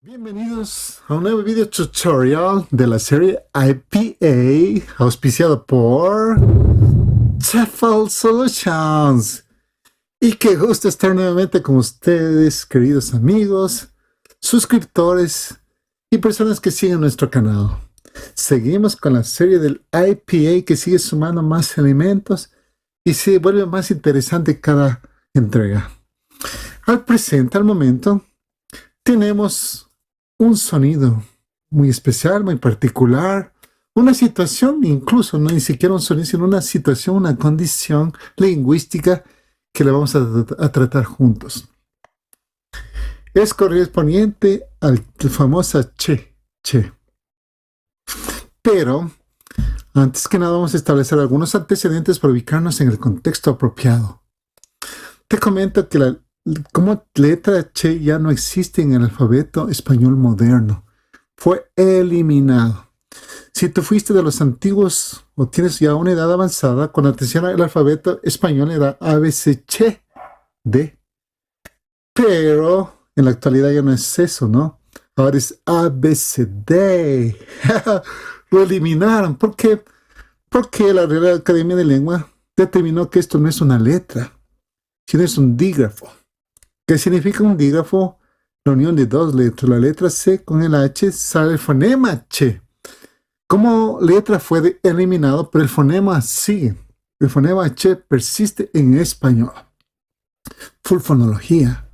Bienvenidos a un nuevo video tutorial de la serie IPA, auspiciado por TEFL Solutions. Y qué gusto estar nuevamente con ustedes, queridos amigos, suscriptores y personas que siguen nuestro canal. Seguimos con la serie del IPA que sigue sumando más elementos y se vuelve más interesante cada entrega. Al momento, tenemos un sonido muy especial, muy particular, una situación, incluso no ni siquiera un sonido, sino una situación, una condición lingüística que le vamos a tratar juntos. Es correspondiente al famoso che. Pero, antes que nada, vamos a establecer algunos antecedentes para ubicarnos en el contexto apropiado. Te comento que como letra che ya no existe en el alfabeto español moderno. Fue eliminado. Si tú fuiste de los antiguos o tienes ya una edad avanzada, con atención al alfabeto español era ABCD. Pero en la actualidad ya no es eso, ¿no? Ahora es ABCD. Lo eliminaron. ¿Por qué? Porque la Real Academia de Lengua determinó que esto no es una letra, sino es un dígrafo. ¿Qué significa un dígrafo? La unión de dos letras. La letra C con el H sale el fonema che. Como letra fue eliminado, pero el fonema sigue. El fonema che persiste en español. Full fonología.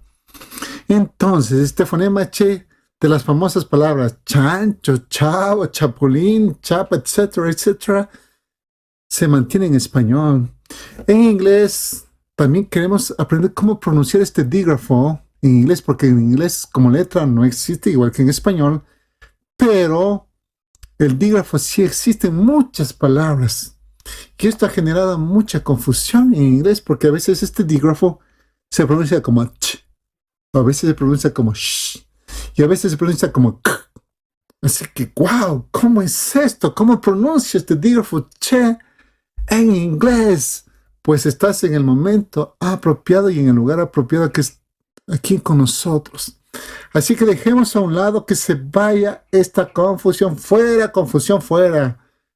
Entonces, este fonema che de las famosas palabras chancho, chavo, chapulín, chapa, etcétera, etcétera, se mantiene en español. En inglés también queremos aprender cómo pronunciar este dígrafo en inglés, porque en inglés como letra no existe, igual que en español, pero el dígrafo sí existe en muchas palabras. Y esto ha generado mucha confusión en inglés, porque a veces este dígrafo se pronuncia como ch, a veces se pronuncia como sh, y a veces se pronuncia como k. Así que, wow, ¿cómo es esto? ¿Cómo pronuncio este dígrafo che en inglés? Pues estás en el momento apropiado y en el lugar apropiado, que es aquí con nosotros. Así que dejemos a un lado que se vaya esta confusión fuera,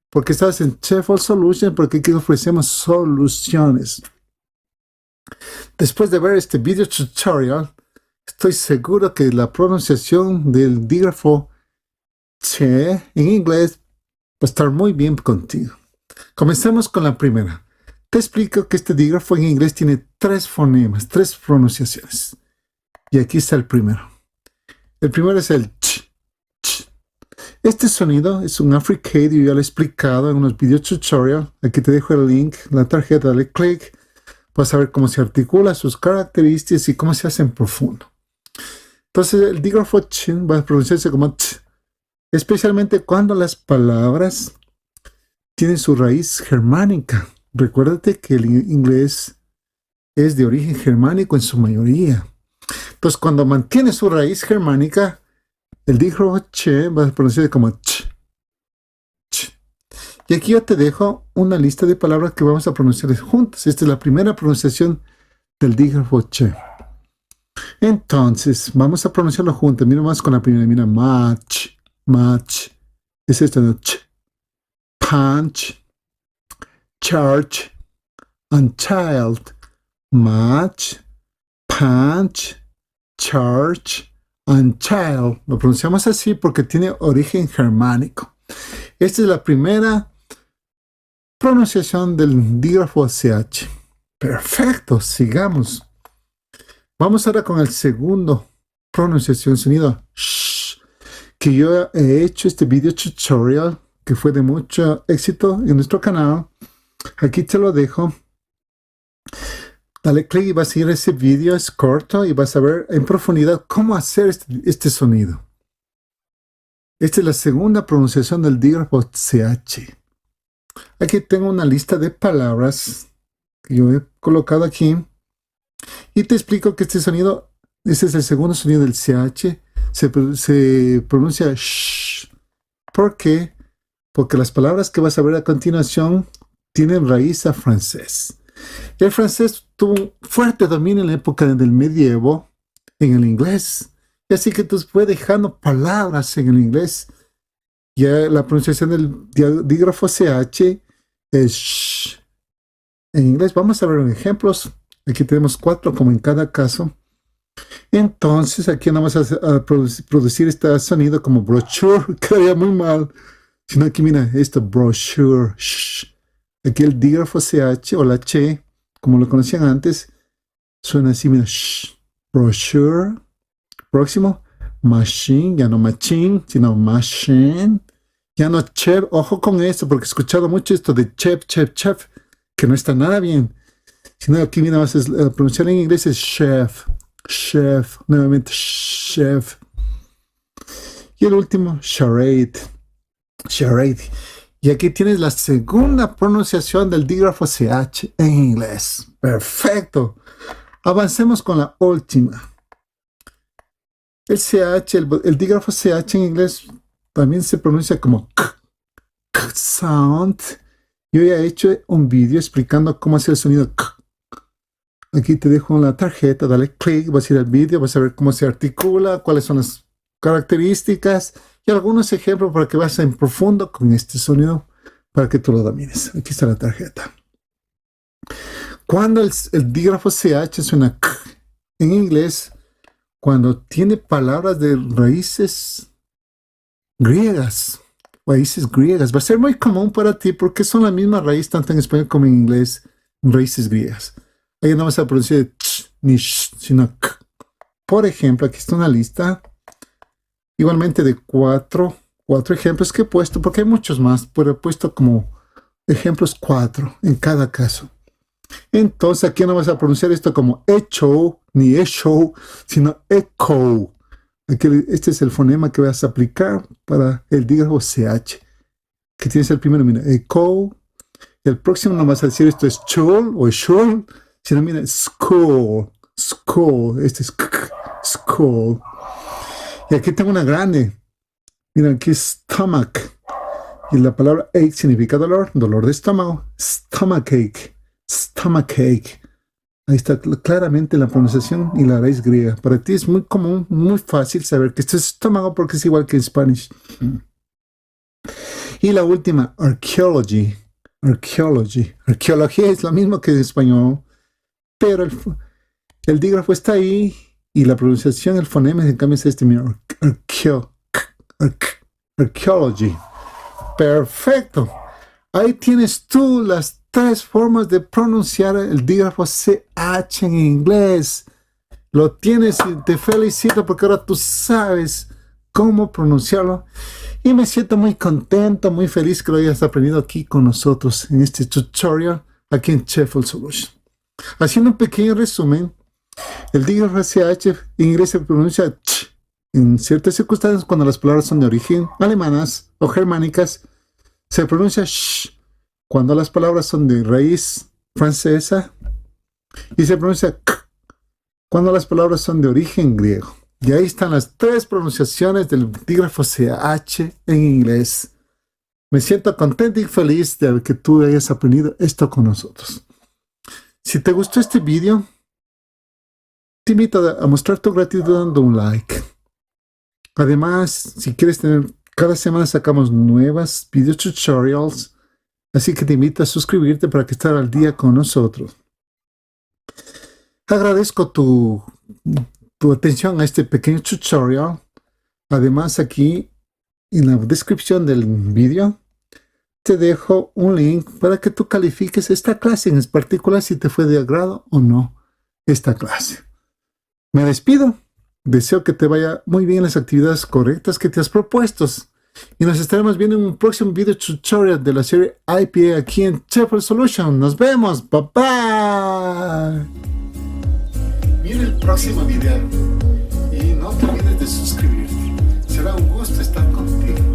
porque estás en TEFL Solutions, porque aquí ofrecemos soluciones. Después de ver este video tutorial, estoy seguro que la pronunciación del dígrafo che en inglés va a estar muy bien contigo. Comencemos con la primera. Te explico que este dígrafo en inglés tiene 3 fonemas, 3 pronunciaciones. Y aquí está el primero. El primero es el ch. Este sonido es un affricato, yo ya lo he explicado en unos video tutorials. Aquí te dejo el link, la tarjeta, dale clic. Vas a ver cómo se articula, sus características y cómo se hace en profundo. Entonces el dígrafo ch va a pronunciarse como ch, especialmente cuando las palabras tienen su raíz germánica. Recuérdate que el inglés es de origen germánico en su mayoría. Entonces, cuando mantiene su raíz germánica, el dígrafo che va a pronunciarse como ch. Y aquí yo te dejo una lista de palabras que vamos a pronunciar juntas. Esta es la primera pronunciación del dígrafo che. Entonces, vamos a pronunciarlo juntos. Mira más con la primera. Mira, match. Es esta, ¿no? Ch. Punch. Church and child. Match, punch, church and child. Lo pronunciamos así porque tiene origen germánico. Esta es la primera pronunciación del dígrafo CH. Perfecto, sigamos. Vamos ahora con el segundo pronunciación, sonido sh, que yo he hecho este video tutorial que fue de mucho éxito en nuestro canal. Aquí te lo dejo. Dale clic y vas a seguir ese video, es corto y vas a ver en profundidad cómo hacer este sonido. Esta es la segunda pronunciación del dígrafo CH. Aquí tengo una lista de palabras que yo he colocado aquí y te explico que este sonido, este es el segundo sonido del CH, se pronuncia sh. ¿Por qué? Porque las palabras que vas a ver a continuación tienen raíz a francés. El francés tuvo un fuerte dominio en la época del medievo en el inglés Y así que tú puedes dejando palabras en el inglés. Ya la pronunciación del dígrafo CH es sh. En inglés vamos a ver ejemplos. Aquí tenemos 4 como en cada caso. Entonces aquí vamos a producir este sonido como brochure. Quedaría muy mal. Sino aquí mira, esto brochure. Shh. Aquí el dígrafo CH o la Che, como lo conocían antes, suena así, mira, shh. Brochure. Próximo, machine, ya no machine, sino machine. Ya no chef, ojo con esto, porque he escuchado mucho esto de chef, chef, chef, que no está nada bien. Sino aquí mira, más pronunciar en inglés es chef, chef, nuevamente chef. Y el último, charade, charade. Y aquí tienes la segunda pronunciación del dígrafo CH en inglés. Perfecto. Avancemos con la última. El CH, el dígrafo CH en inglés también se pronuncia como k sound. Yo ya he hecho un vídeo explicando cómo hacer el sonido k. Aquí te dejo la tarjeta, dale clic, vas a ir al vídeo, vas a ver cómo se articula, cuáles son las características y algunos ejemplos para que vayas en profundo con este sonido para que tú lo domines. Aquí está la tarjeta. Cuando el dígrafo CH suena k en inglés, cuando tiene palabras de raíces griegas, va a ser muy común para ti porque son la misma raíz tanto en español como en inglés, raíces griegas. Ahí no vas a pronunciar ch ni sh, sino k. Por ejemplo, aquí está una lista, igualmente de cuatro ejemplos que he puesto, porque hay muchos más, pero he puesto como ejemplos 4 en cada caso. Entonces aquí no vas a pronunciar esto como echo, ni echo, sino echo. Aquí, este es el fonema que vas a aplicar para el dígrafo CH. Que tienes el primero, mira, echo. El próximo no vas a decir esto es chol o shol, sino mira, school, school. Este es school. Y aquí tengo una grande. Mira, aquí es stomach. Y la palabra ache significa dolor, dolor de estómago. Stomachache. Stomachache. Ahí está claramente la pronunciación y la raíz griega. Para ti es muy común, muy fácil saber que esto es estómago porque es igual que en Spanish. Y la última, archaeology. Archaeology. Arqueología es lo mismo que en español, pero el dígrafo está ahí y la pronunciación, el fonema, en cambio es este, mira, archaeology. Perfecto. Ahí tienes tú las 3 formas de pronunciar el dígrafo CH en inglés. Lo tienes y te felicito porque ahora tú sabes cómo pronunciarlo. Y me siento muy contento, muy feliz que lo hayas aprendido aquí con nosotros en este tutorial aquí en Sheffield Solution. Haciendo un pequeño resumen, el dígrafo CH en inglés se pronuncia ch. En ciertas circunstancias, cuando las palabras son de origen alemanas o germánicas, se pronuncia sh. Cuando las palabras son de raíz francesa, y se pronuncia k. Cuando las palabras son de origen griego. Y ahí están las 3 pronunciaciones del dígrafo CH en inglés. Me siento contento y feliz de que tú hayas aprendido esto con nosotros. Si te gustó este video, te invito a mostrar tu gratitud dando un like. Además, si quieres tener, cada semana sacamos nuevas video tutorials, así que te invito a suscribirte para que estés al día con nosotros. Agradezco tu atención a este pequeño tutorial. Además, aquí en la descripción del video te dejo un link para que tú califiques esta clase, en particular si te fue de agrado o no esta clase. Me despido. Deseo que te vaya muy bien en las actividades correctas que te has propuesto. Y nos estaremos viendo en un próximo video tutorial de la serie IPA aquí en Sheffield Solution. Nos vemos. Bye bye. Mira el próximo video. Y no te olvides de suscribirte. Será un gusto estar contigo.